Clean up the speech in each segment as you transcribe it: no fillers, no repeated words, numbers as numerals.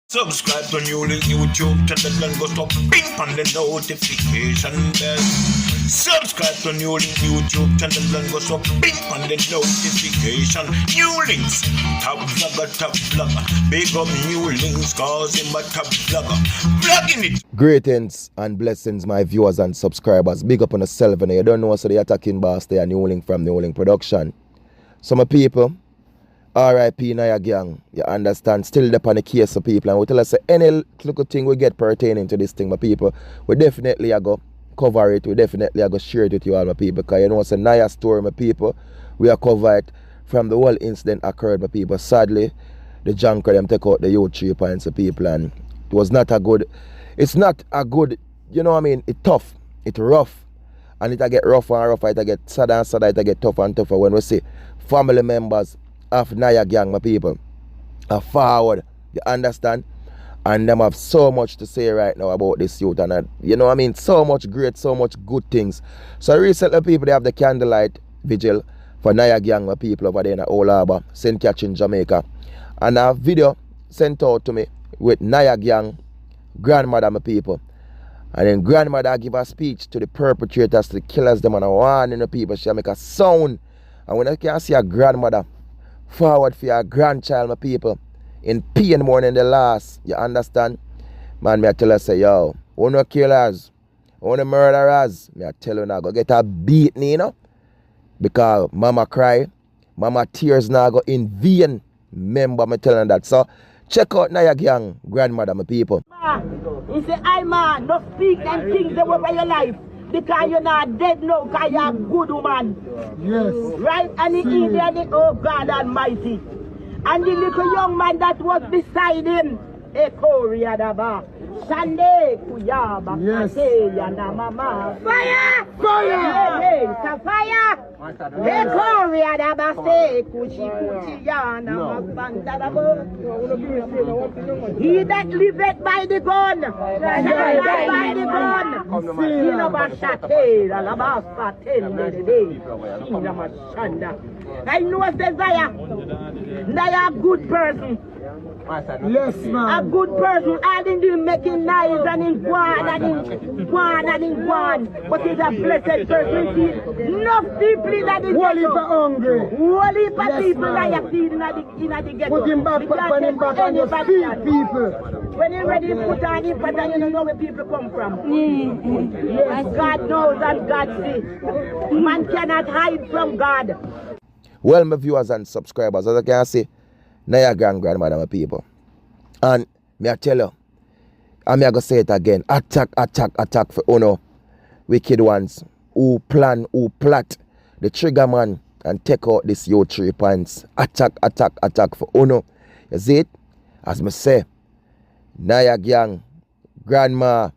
Subscribe to NEWLINK YouTube channel and go to ping on the notification bell. Subscribe to NEWLINK YouTube channel and go to ping on the notification. NEWLINKs, top vlogger. Big up NEWLINKs, cause him a top vlogger. Vlogging it. Greetings and blessings, my viewers and subscribers. Big up on yourself, and you don't know, so the attacking boss there, NEWLINK from NEWLINK Production. Some people, R.I.P. Niah-Gang, you understand, still up on the case of people, and we tell us any little thing we get pertaining to this thing, my people, we definitely are going to cover it, we definitely are going to share it with you all, my people, because you know it's a Niah story, my people. We are covered from the whole incident occurred, my people. Sadly, the junker them take out the youth 3 points of people, and it was not a good, it's not a good, you know what I mean, it's tough, it's rough, and it'll get rougher and rougher, it'll get sadder and sadder, it'll get tougher and tougher when we see family members of Niah-Gang, my people, are forward, you understand, and them have so much to say right now about this youth, and you know what I mean, so much great, so much good things. So recently people, they have the candlelight vigil for Niah-Gang, my people, over there in Old Harbour, St. Catherine, Jamaica, and a video sent out to me with Niah-Gang grandmother, my people, and then grandmother give a speech to the perpetrators, to the killers, them, and a warning the people. She make a sound, and when I can see a grandmother forward for your grandchild, my people, in pain more than the last, you understand? Man, me I tell her, say, yo, who no killers, who no murderers, me I tell you now, go get a beating, you know? Because mama cry, mama tears now go in vain. Remember me telling that. So, check out Niah-Gang grandmother, my people. He say, I man, no speak them things over your life. Because you're not dead now, because you're a good woman. Yes. Right? And he immediately, oh God Almighty. And the little young man that was beside him, Sunday, Kuyaba, yes. Mama. Fire! Fire! Fire! He that liveth by the gun, by the gun. I know a desire. They are a good person. Yes, man. A good person, I didn't making nice and in guan and in guan. But he's a blessed person. Enough people that is Wally for hungry. Wally for yes, people man. that are feeding in the ghetto. Put him back on your feet, people. When you're ready to put on him, but then you don't know where people come from. Yes, God knows and God sees. Man cannot hide from God. Well, my viewers and subscribers, as I can see, Niah-Gang grandmother, my people. And me I tell you, and me I go say it again, attack for Uno, wicked ones, who plan, who plot the trigger man and take out this youth 3 points. Attack for Uno. You see it? As me say, Niah-Gang grandma,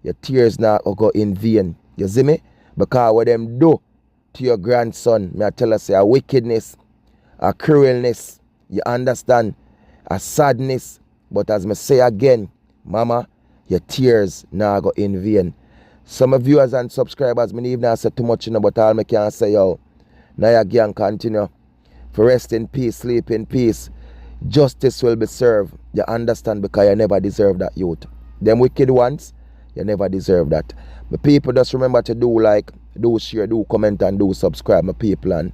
your tears now go in vain. You see me? Because what them do to your grandson, me I tell you, say a wickedness, a cruelness, you understand, a sadness. But as me say again, mama, your tears now go in vain. Some of viewers and subscribers, me even say too much, you know, but all me can say, yo, Niah-Gang continue for rest in peace, sleep in peace. Justice will be served. You understand, because you never deserve that, youth. Them wicked ones, you never deserve that. But people just remember to do like, do share, do comment, and do subscribe, my people. And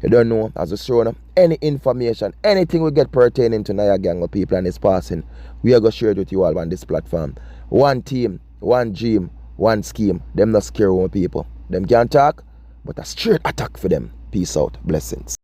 you don't know, as a show, any information, anything we get pertaining to Niah-Gang, my people, and it's passing, we are going to share it with you all on this platform. One team, one dream, one scheme. Them not scare my people. Them can't talk, but a straight attack for them. Peace out. Blessings.